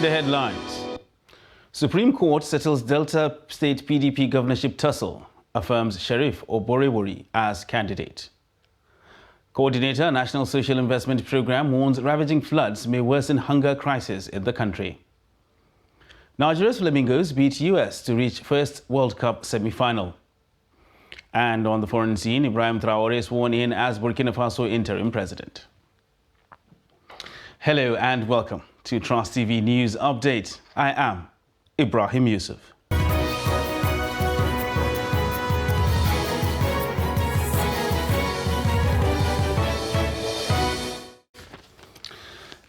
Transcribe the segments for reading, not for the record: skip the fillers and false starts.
The headlines. Supreme Court settles Delta State PDP governorship tussle, affirms Sheriff Oborewori as candidate. Coordinator, National Social Investment Programme warns ravaging floods may worsen hunger crisis in the country. Nigeria's Flamingos beat US to reach first World Cup semi-final. And on the foreign scene, Ibrahim Traore is sworn in as Burkina Faso interim president. Hello and welcome to Trust TV News Update. I am Ibrahim Yusuf.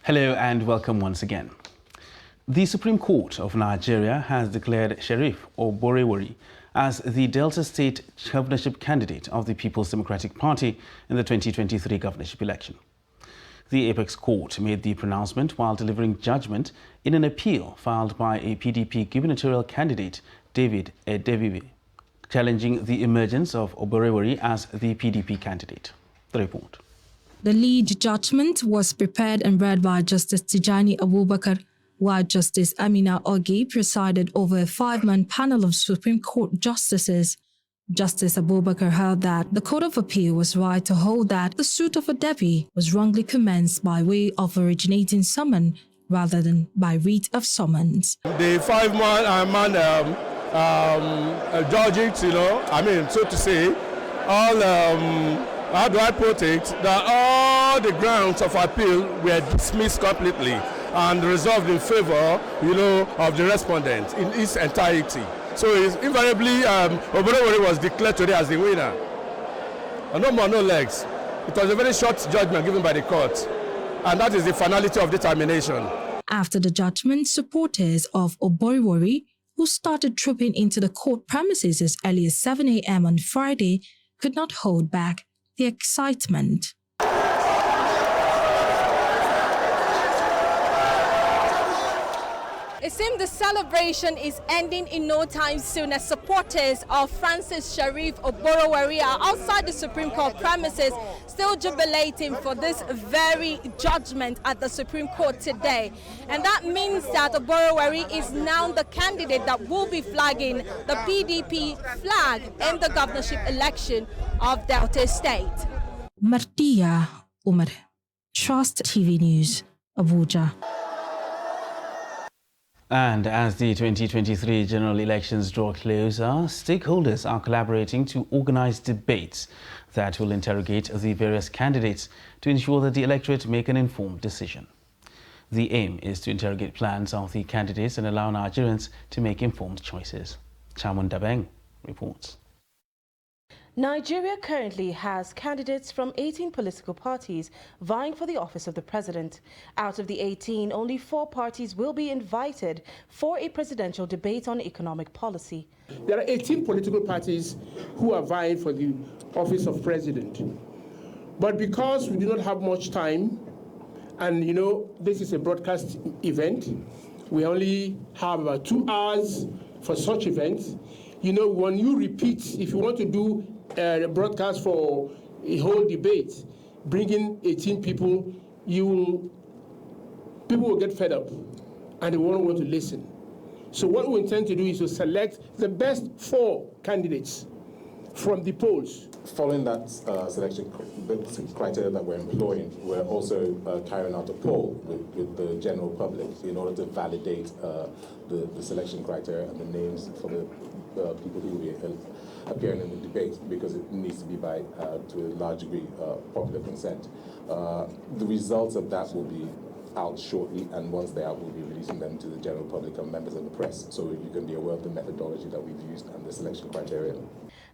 Hello and welcome once again. The Supreme Court of Nigeria has declared Sheriff Oborewori as the Delta State governorship candidate of the People's Democratic Party in the 2023 governorship election. The Apex Court made the pronouncement while delivering judgment in an appeal filed by a PDP gubernatorial candidate, David Edeviwe, challenging the emergence of Oborewori as the PDP candidate. The report. The lead judgment was prepared and read by Justice Tijani Abubakar, while Justice Amina Ogi presided over a five-man panel of Supreme Court justices. Justice Abubakar held that the Court of Appeal was right to hold that the suit of Adebi was wrongly commenced by way of originating summon rather than by writ of summons. The five-man judges, so to say, all, how do I put it, that all the grounds of appeal were dismissed completely and resolved in favor, of the respondent in its entirety. So invariably, Oborewori was declared today as the winner. No more, no legs. It was a very short judgment given by the court, and that is the finality of determination. After the judgment, supporters of Oborewori, who started trooping into the court premises as early as 7 a.m. on Friday, could not hold back the excitement. It seems the celebration is ending in no time soon as supporters of Francis Sheriff Oborewori are outside the Supreme Court premises still jubilating for this very judgment at the Supreme Court today. And that means that Oborewori is now the candidate that will be flagging the PDP flag in the governorship election of Delta State. Martia Umar, Trust TV News, Abuja. And as the 2023 general elections draw closer, stakeholders are collaborating to organize debates that will interrogate the various candidates to ensure that the electorate make an informed decision. The aim is to interrogate plans of the candidates and allow Nigerians to make informed choices. Chamun Dabeng reports. Nigeria currently has candidates from 18 political parties vying for the office of the president. Out of the 18, only 4 parties will be invited for a presidential debate on economic policy. There are 18 political parties who are vying for the office of president. But because we do not have much time, and this is a broadcast event, we only have about 2 hours for such events. When you repeat, if you want to do a broadcast for a whole debate, bringing 18 people, people will get fed up and they won't want to listen. So what we intend to do is to select the best 4 candidates from the polls. Following that selection criteria that we're employing, we're also carrying out a poll with the general public in order to validate the selection criteria and the names for the people who will be appearing in the debate, because it needs to be by, to a large degree, popular consent. The results of that will be out shortly, and once they are, we'll be releasing them to the general public and members of the press, so you can be aware of the methodology that we've used and the selection criteria.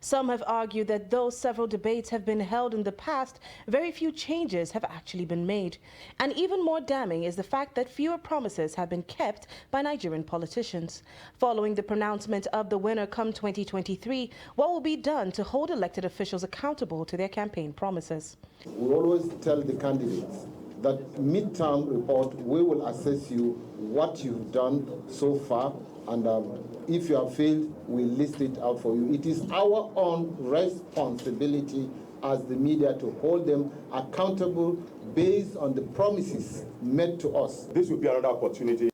Some have argued that though several debates have been held in the past, very few changes have actually been made. And even more damning is the fact that fewer promises have been kept by Nigerian politicians. Following the pronouncement of the winner come 2023, what will be done to hold elected officials accountable to their campaign promises? We always tell the candidates that midterm report, we will assess you what you've done so far, and if you have failed, we list it out for you. It is our own responsibility as the media to hold them accountable based on the promises made to us. This will be another opportunity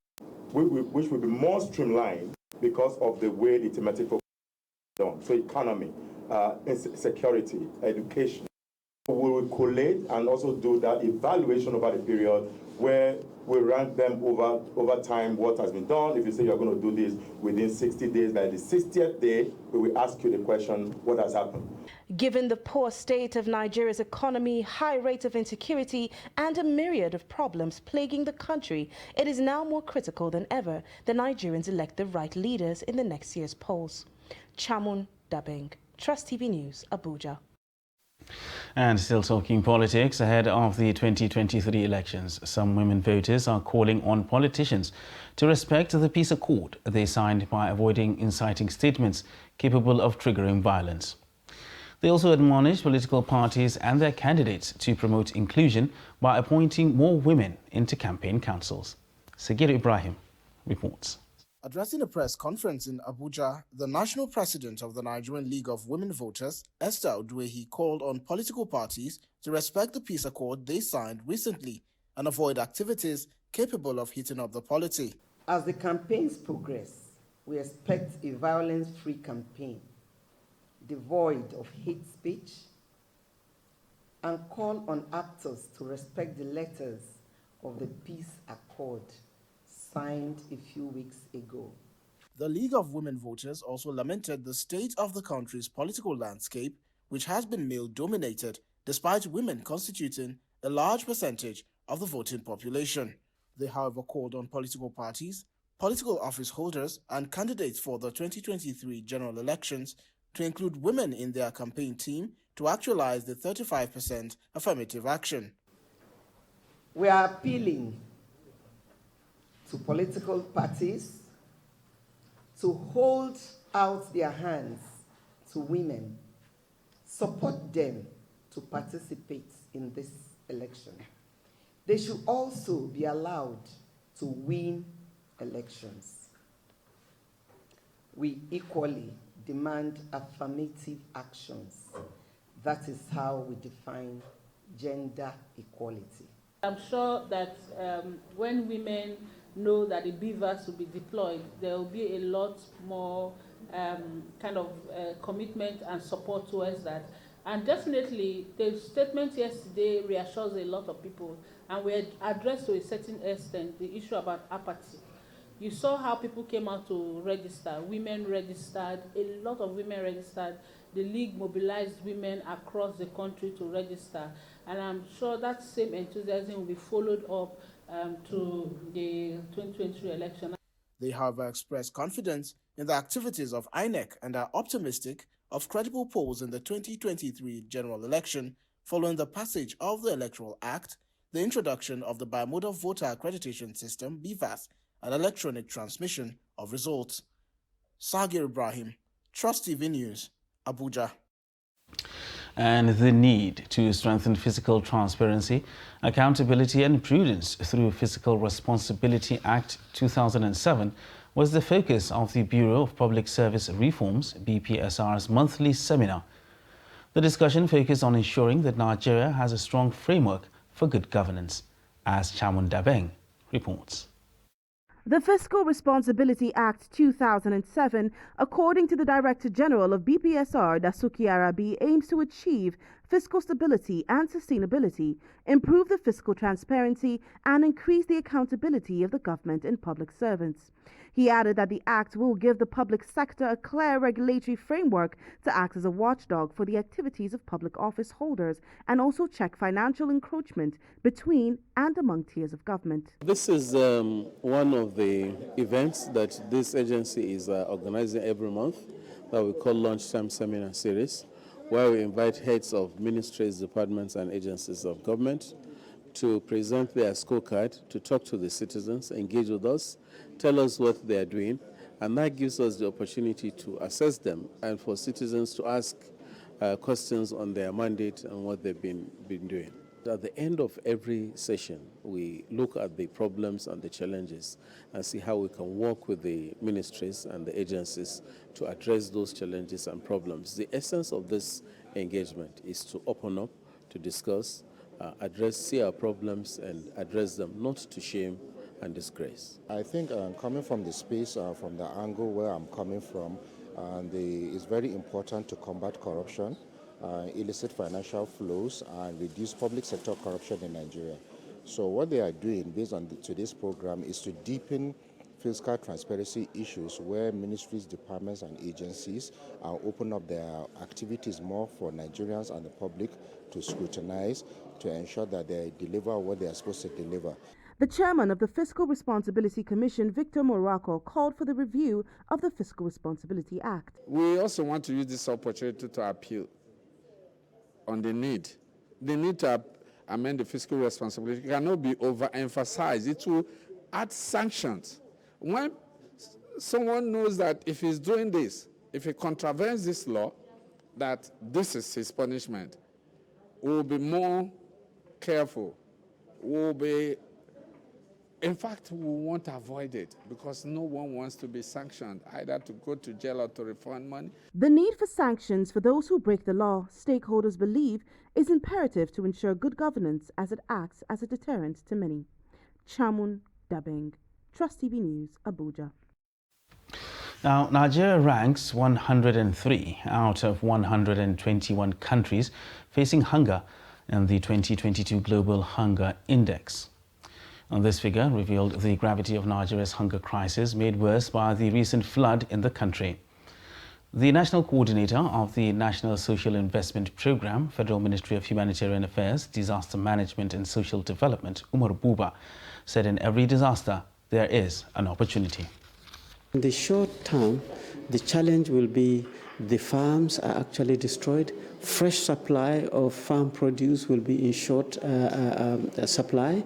which will be more streamlined because of the way the thematic focus is done. So economy, security, education. We will collate and also do that evaluation over the period where we rank them over time, what has been done. If you say you're going to do this within 60 days, by the 60th day, we will ask you the question, what has happened? Given the poor state of Nigeria's economy, high rates of insecurity, and a myriad of problems plaguing the country, it is now more critical than ever that Nigerians elect the right leaders in the next year's polls. Chamun Dabeng, Trust TV News, Abuja. And still talking politics, ahead of the 2023 elections, some women voters are calling on politicians to respect the peace accord they signed by avoiding inciting statements capable of triggering violence. They also admonish political parties and their candidates to promote inclusion by appointing more women into campaign councils. Sagir Ibrahim reports. Addressing a press conference in Abuja, the national president of the Nigerian League of Women Voters, Esther Oduehi, called on political parties to respect the peace accord they signed recently and avoid activities capable of heating up the polity. As the campaigns progress, we expect a violence-free campaign, devoid of hate speech, and call on actors to respect the letters of the peace accord signed a few weeks ago. The League of Women Voters also lamented the state of the country's political landscape, which has been male-dominated, despite women constituting a large percentage of the voting population. They, however, called on political parties, political office holders, and candidates for the 2023 general elections to include women in their campaign team to actualize the 35% affirmative action. We are appealing to political parties to hold out their hands to women, support them to participate in this election. They should also be allowed to win elections. We equally demand affirmative actions. That is how we define gender equality. I'm sure that when women know that the beavers will be deployed, there will be a lot more commitment and support towards that. And definitely, the statement yesterday reassures a lot of people, and we addressed to a certain extent the issue about apathy. You saw how people came out to register. Women registered, a lot of women registered. The League mobilized women across the country to register. And I'm sure that same enthusiasm will be followed up to the 2023 election. They, however, expressed confidence in the activities of INEC and are optimistic of credible polls in the 2023 general election following the passage of the Electoral Act, the introduction of the Bimodal Voter Accreditation System, BVAS, and electronic transmission of results. Sagir Ibrahim, Trust TV News, Abuja. And the need to strengthen fiscal transparency, accountability and prudence through Fiscal Responsibility Act 2007 was the focus of the Bureau of Public Service Reforms, BPSR's monthly seminar. The discussion focused on ensuring that Nigeria has a strong framework for good governance, as Chamun Dabeng reports. The Fiscal Responsibility Act 2007, according to the Director General of BPSR, Dasuki Arabi, aims to achieve fiscal stability and sustainability, improve the fiscal transparency, and increase the accountability of the government and public servants. He added that the Act will give the public sector a clear regulatory framework to act as a watchdog for the activities of public office holders and also check financial encroachment between and among tiers of government. This is one of the events that this agency is organizing every month that we call Lunchtime Seminar Series, where we invite heads of ministries, departments, and agencies of government to present their scorecard, to talk to the citizens, engage with us, tell us what they are doing, and that gives us the opportunity to assess them and for citizens to ask questions on their mandate and what they've been doing. At the end of every session, we look at the problems and the challenges and see how we can work with the ministries and the agencies to address those challenges and problems. The essence of this engagement is to open up, to discuss, see our problems and address them, not to shame and disgrace. I think coming from the space, from the angle where I'm coming from, it's very important to combat corruption, illicit financial flows, and reduce public sector corruption in Nigeria. So what they are doing based on today's program is to deepen fiscal transparency issues where ministries, departments, and agencies open up their activities more for Nigerians and the public to scrutinize, to ensure that they deliver what they are supposed to deliver. The chairman of the Fiscal Responsibility Commission, Victor Morocco, called for the review of the Fiscal Responsibility Act. We also want to use this opportunity to appeal on the need to amend the fiscal responsibility. It cannot be overemphasized. It will add sanctions. When someone knows that if he's doing this, if he contravenes this law, that this is his punishment, we'll be more careful. In fact, we want to avoid it because no one wants to be sanctioned, either to go to jail or to refund money. The need for sanctions for those who break the law, stakeholders believe, is imperative to ensure good governance as it acts as a deterrent to many. Chamun Dabeng, Trust TV News, Abuja. Now, Niger ranks 103 out of 121 countries facing hunger in the 2022 Global Hunger Index. And this figure revealed the gravity of Nigeria's hunger crisis, made worse by the recent flood in the country. The national coordinator of the National Social Investment Programme, Federal Ministry of Humanitarian Affairs, Disaster Management and Social Development, Umar Buba, said in every disaster there is an opportunity. In the short term, the challenge will be the farms are actually destroyed. Fresh supply of farm produce will be in short supply.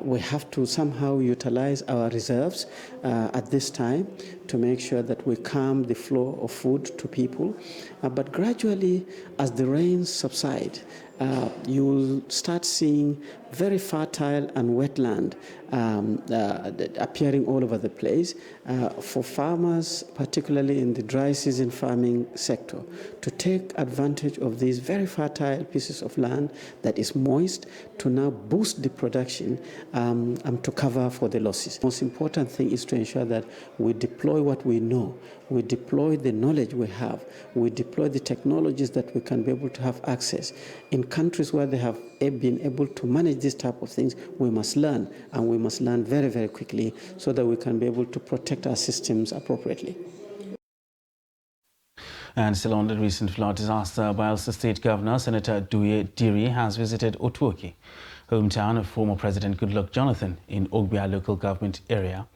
We have to somehow utilize our reserves at this time to make sure that we calm the flow of food to people. But gradually, as the rains subside, you will start seeing very fertile and wetland appearing all over the place for farmers, particularly in the dry season farming sector, to take advantage of these very fertile pieces of land that is moist to now boost the production and to cover for the losses. The most important thing is to ensure that we deploy what we know, we deploy the knowledge we have, we deploy the technologies that we can be able to have access. In countries where they have been able to manage this type of things, we must learn, and we must learn very, very quickly so that we can be able to protect our systems appropriately. And still on the recent flood disaster, Bayelsa State Governor Senator Duye Diri has visited Otuoki, hometown of former President Goodluck Jonathan in Ogbia local government area,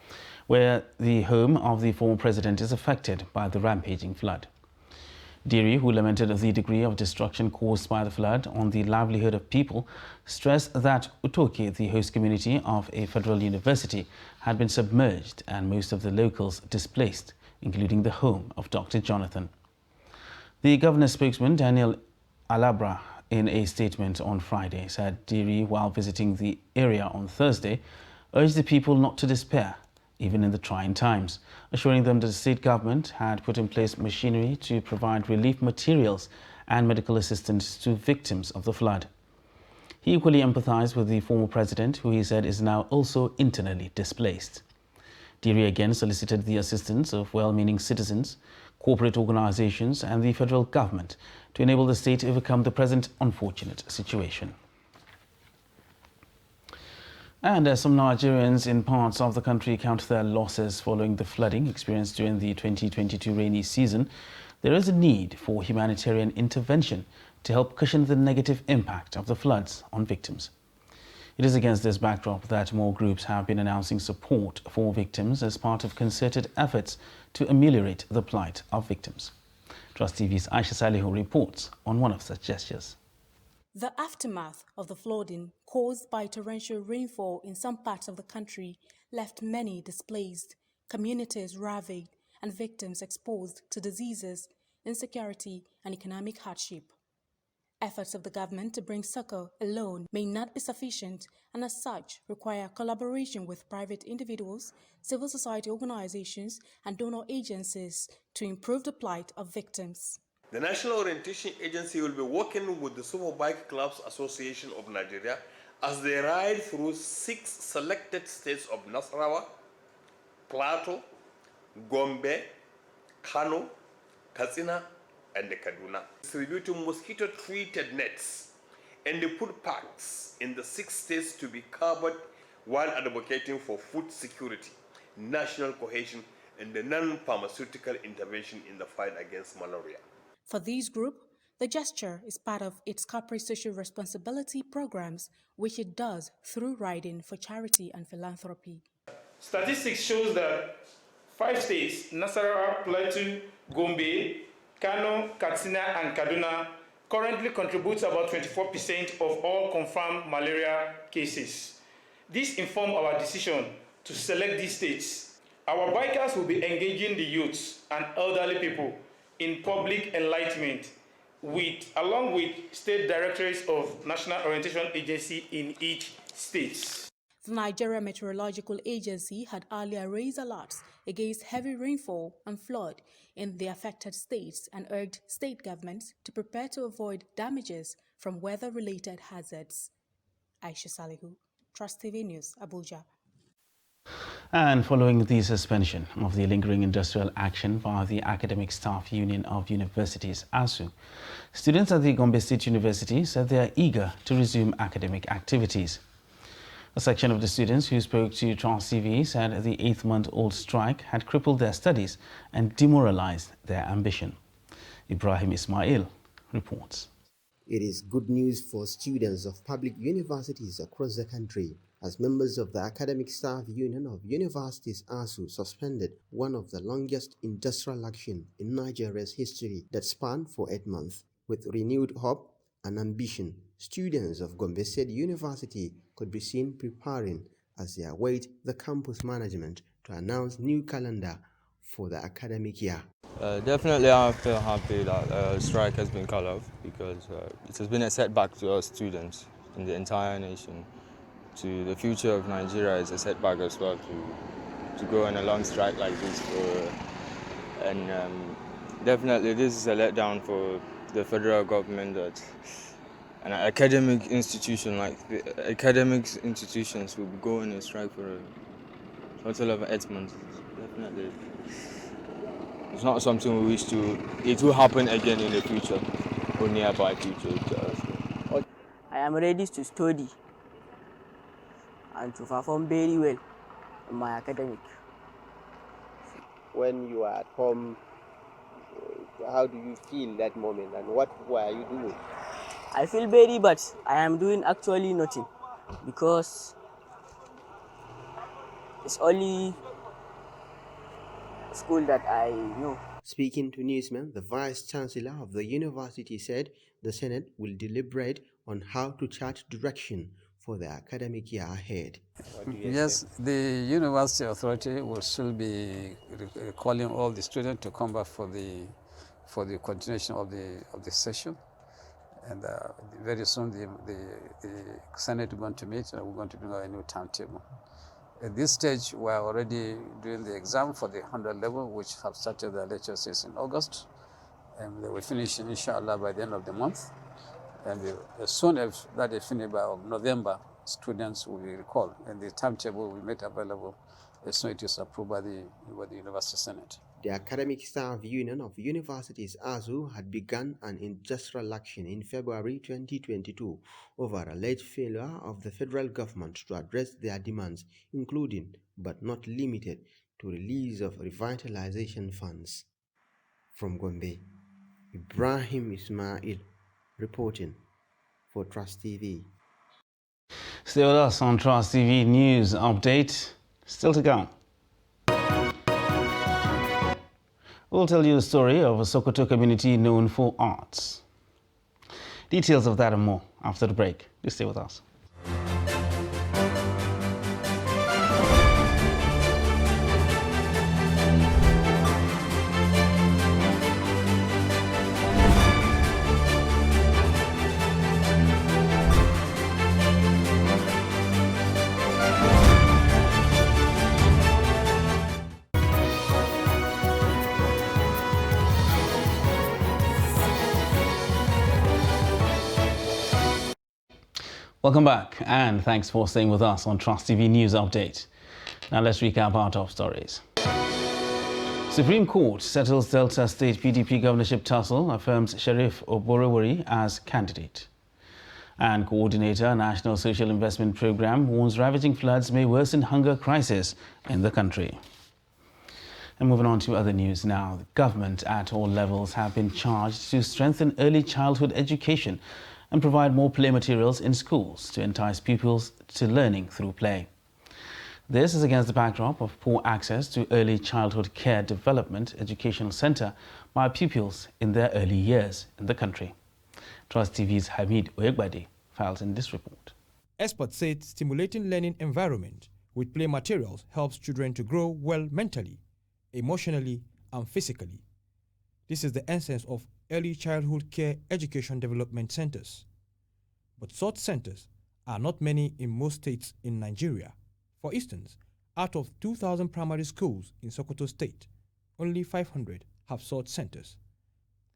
where the home of the former president is affected by the rampaging flood. Diri, who lamented the degree of destruction caused by the flood on the livelihood of people, stressed that Utoki, the host community of a federal university, had been submerged and most of the locals displaced, including the home of Dr. Jonathan. The governor's spokesman, Daniel Alabra, in a statement on Friday, said Diri, while visiting the area on Thursday, urged the people not to despair, even in the trying times, assuring them that the state government had put in place machinery to provide relief materials and medical assistance to victims of the flood. He equally empathized with the former president, who he said is now also internally displaced. Diri again solicited the assistance of well-meaning citizens, corporate organizations and the federal government to enable the state to overcome the present unfortunate situation. And as some Nigerians in parts of the country count their losses following the flooding experienced during the 2022 rainy season, there is a need for humanitarian intervention to help cushion the negative impact of the floods on victims. It is against this backdrop that more groups have been announcing support for victims as part of concerted efforts to ameliorate the plight of victims. Trust TV's Aisha Salihu reports on one of such gestures. The aftermath of the flooding caused by torrential rainfall in some parts of the country left many displaced, communities ravaged, and victims exposed to diseases, insecurity, and economic hardship. Efforts of the government to bring succor alone may not be sufficient and as such require collaboration with private individuals, civil society organizations, and donor agencies to improve the plight of victims. The National Orientation Agency will be working with the Superbike Clubs Association of Nigeria as they ride through 6 selected states of Nasarawa, Plateau, Gombe, Kano, Katsina, and Kaduna, distributing mosquito-treated nets and the food packs in the 6 states to be covered while advocating for food security, national cohesion, and the non-pharmaceutical intervention in the fight against malaria. For this group, the gesture is part of its corporate social responsibility programs, which it does through riding for charity and philanthropy. Statistics shows that 5 states, Nasarawa, Plateau, Gombe, Kano, Katsina, and Kaduna, currently contributes about 24% of all confirmed malaria cases. This informs our decision to select these states. Our bikers will be engaging the youths and elderly people in public enlightenment, along with state directorates of National Orientation Agency in each state. The Nigeria Meteorological Agency had earlier raised alerts against heavy rainfall and flood in the affected states and urged state governments to prepare to avoid damages from weather-related hazards. Aisha Salihu, Trust TV News, Abuja. And following the suspension of the lingering industrial action by the Academic Staff Union of Universities, ASU, students at the Gombe State University said they are eager to resume academic activities. A section of the students who spoke to Trans TV said the 8-month-old strike had crippled their studies and demoralized their ambition. Ibrahim Ismail reports. It is good news for students of public universities across the country, as members of the Academic Staff Union of Universities ASU suspended one of the longest industrial action in Nigeria's history that spanned for 8 months. With renewed hope and ambition, students of Gombe State University could be seen preparing as they await the campus management to announce new calendar for the academic year. Definitely I feel happy that strike has been cut off, because it has been a setback to us students in the entire nation. To the future of Nigeria is a setback as well to go on a long strike like this. Definitely this is a letdown for the federal government that an academic institution like the academic institutions will be going on strike for a total of 8 months. Definitely. It's not something we wish it will happen again in the future or nearby future to us. I am ready to study and to perform very well in my academic. When you are at home, how do you feel that moment and what were you doing? I feel very bad. I am doing actually nothing because it's only school that I know. Speaking to newsmen, the Vice Chancellor of the university said the Senate will deliberate on how to chart direction for the academic year ahead. Yes, the university authority will still be calling all the students to come back for the continuation of the session, and very soon the Senate is going to meet and we're going to bring out a new timetable. At this stage, we are already doing the exam for the 100 level, which have started their lectures in August, and they will finish, inshallah, by the end of the month. And as soon as that is finished by November, students will be recalled, and the timetable will be made available as soon as it is approved by the University Senate. The Academic Staff Union of Universities ASU had begun an industrial action in February 2022 over alleged failure of the federal government to address their demands, including but not limited to release of revitalization funds. From Gombe, Ibrahim Ismail reporting for Trust TV. Stay with us on Trust TV News Update. Still to come. We'll tell you the story of a Sokoto community known for arts. Details of that and more after the break. Just stay with us. Welcome back, and thanks for staying with us on Trust TV News Update. Now let's recap our top stories. Supreme Court settles Delta State PDP governorship tussle, affirms Sheriff Oborewori as candidate. And Coordinator, National Social Investment Programme, warns ravaging floods may worsen hunger crisis in the country. And moving on to other news now. The government at all levels have been charged to strengthen early childhood education and provide more play materials in schools to entice pupils to learning through play. This is against the backdrop of poor access to early childhood care development educational centre by pupils in their early years in the country. Trust TV's Hamid Oyegbade files in this report. Experts said stimulating learning environment with play materials helps children to grow well mentally, emotionally, and physically. This is the essence of early childhood care education development centers. But such centers are not many in most states in Nigeria. For instance, out of 2,000 primary schools in Sokoto State, only 500 have such centers.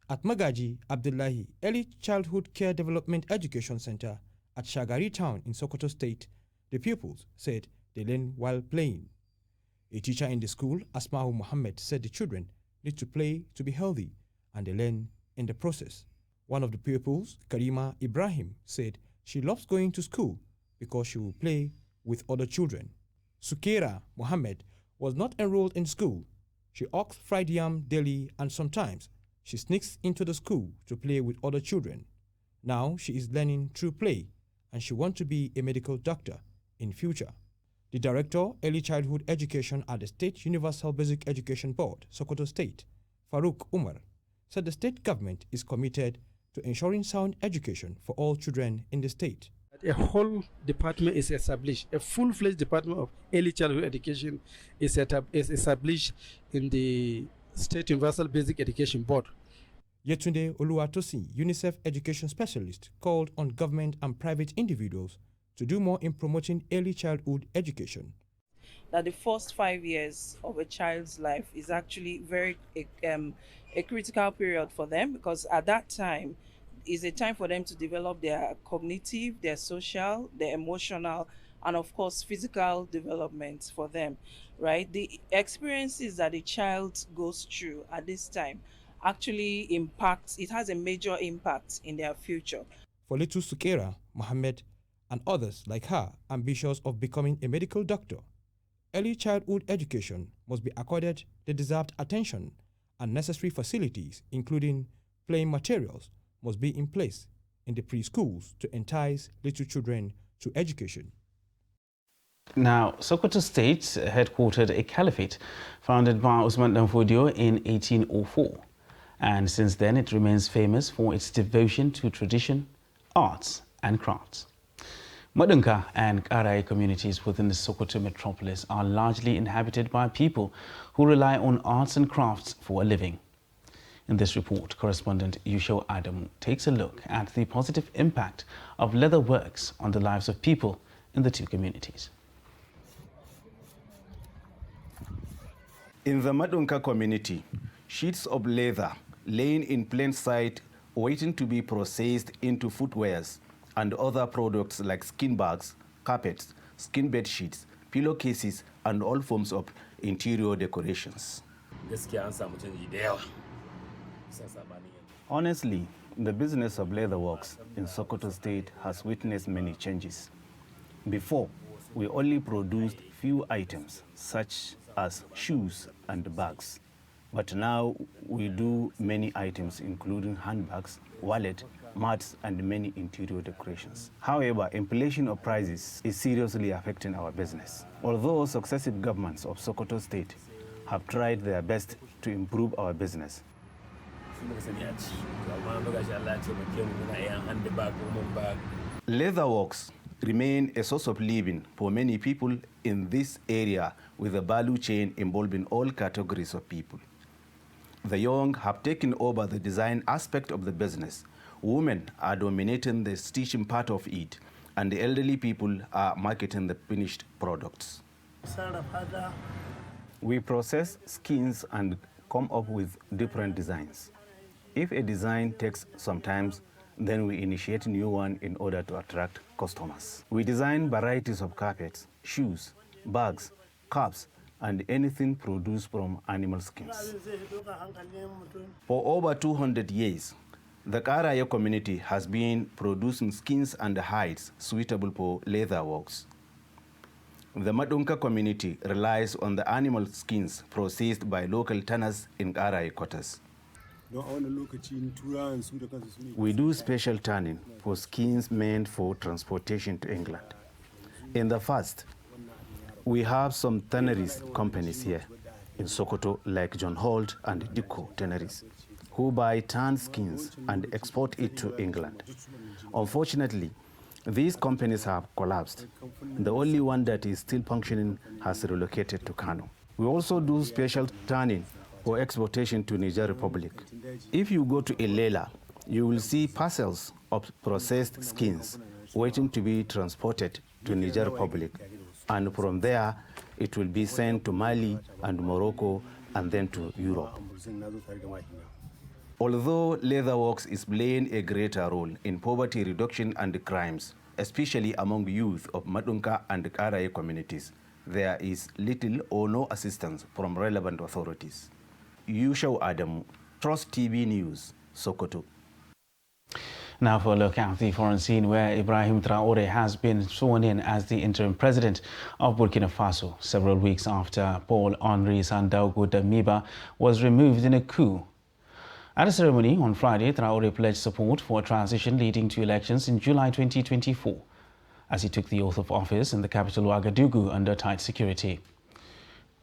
At Magaji Abdullahi Early Childhood Care Development Education Center at Shagari Town in Sokoto State, the pupils said they learn while playing. A teacher in the school, Asma'u Muhammad, said the children need to play to be healthy and they learn in the process. One of the pupils, Karima Ibrahim, said she loves going to school because she will play with other children. Sukera Muhammad was not enrolled in school. She hawks fried yam daily and sometimes she sneaks into the school to play with other children. Now she is learning through play and she wants to be a medical doctor in future. The Director, Early Childhood Education at the State Universal Basic Education Board, Sokoto State, Farouk Umar, said the state government is committed to ensuring sound education for all children in the state. A whole department is established. A full-fledged department of early childhood education is established in the State Universal Basic Education Board. Yetunde Oluwatosin, UNICEF education specialist, called on government and private individuals to do more in promoting early childhood education. That the first 5 years of a child's life is actually a critical period for them, because at that time is a time for them to develop their cognitive, their social, their emotional, and of course physical development for them, right? The experiences that a child goes through at this time actually impacts, it has a major impact in their future. For little Sukera, Mohammed, and others like her ambitious of becoming a medical doctor, early childhood education must be accorded the deserved attention, and necessary facilities, including playing materials, must be in place in the preschools to entice little children to education. Now, Sokoto State headquartered a caliphate founded by Usman Danfodio in 1804. And since then, it remains famous for its devotion to tradition, arts, and crafts. Madunka and Karai communities within the Sokoto metropolis are largely inhabited by people who rely on arts and crafts for a living. In this report, correspondent Yusho Adamu takes a look at the positive impact of leather works on the lives of people in the two communities. In the Madunka community, sheets of leather laying in plain sight, waiting to be processed into footwears and other products like skin bags, carpets, skin bed sheets, pillowcases, and all forms of interior decorations. Honestly, the business of leatherworks in Sokoto State has witnessed many changes. Before, we only produced few items, such as shoes and bags. But now we do many items, including handbags, wallet, mats, and many interior decorations. However, inflation of prices is seriously affecting our business. Although successive governments of Sokoto State have tried their best to improve our business, leatherworks remain a source of living for many people in this area, with a value chain involving all categories of people. The young have taken over the design aspect of the business. Women are dominating the stitching part of it, and the elderly people are marketing the finished products. We process skins and come up with different designs. If a design takes some time, Then we initiate a new one in order to attract customers. We design varieties of carpets, shoes, bags, caps, and anything produced from animal skins. For over 200 years, the Karaye community has been producing skins and hides suitable for leather works. The Madunka community relies on the animal skins processed by local tanners in Karaye quarters. We do special tanning for skins meant for transportation to England. In the past, we have some tanneries companies here in Sokoto like John Holt and Dikko Tanneries, who buy tanned skins and export it to England. Unfortunately, these companies have collapsed. The only one that is still functioning has relocated to Kano. We also do special tanning for exportation to Niger Republic. If you go to Ilela, you will see parcels of processed skins waiting to be transported to Niger Republic. And from there, it will be sent to Mali and Morocco and then to Europe. Although leatherworks is playing a greater role in poverty reduction and crimes, especially among youth of Madunka and Karaye communities, there is little or no assistance from relevant authorities. Yushau Adamu, Trust TV News, Sokoto. Now for a look at the foreign scene, where Ibrahim Traoré has been sworn in as the interim president of Burkina Faso several weeks after Paul-Henri Sandaogo Damiba was removed in a coup. At a ceremony on Friday, Traoré pledged support for a transition leading to elections in July 2024, as he took the oath of office in the capital Ouagadougou under tight security.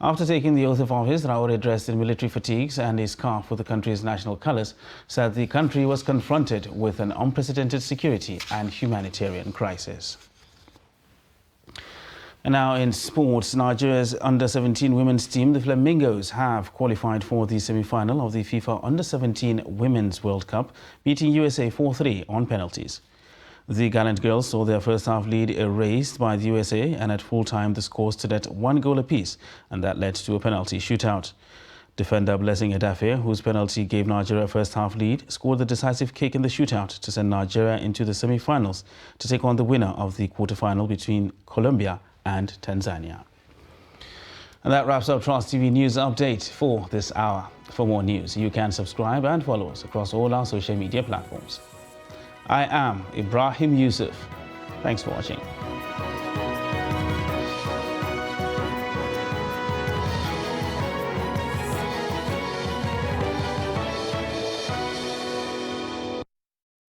After taking the oath of office, Traoré, dressed in military fatigues and a scarf with the country's national colors, said the country was confronted with an unprecedented security and humanitarian crisis. And now in sports, Nigeria's under-17 women's team, the Flamingos, have qualified for the semi-final of the FIFA Under-17 Women's World Cup, beating USA 4-3 on penalties. The gallant girls saw their first-half lead erased by the USA, and at full-time the score stood at 1 goal apiece, and that led to a penalty shootout. Defender Blessing Edafe, whose penalty gave Nigeria a first-half lead, scored the decisive kick in the shootout to send Nigeria into the semi-finals to take on the winner of the quarter-final between Colombia and Tanzania. And that wraps up Trust TV News Update for this hour. For more news, you can subscribe and follow us across all our social media platforms. I am Ibrahim Yusuf. Thanks for watching.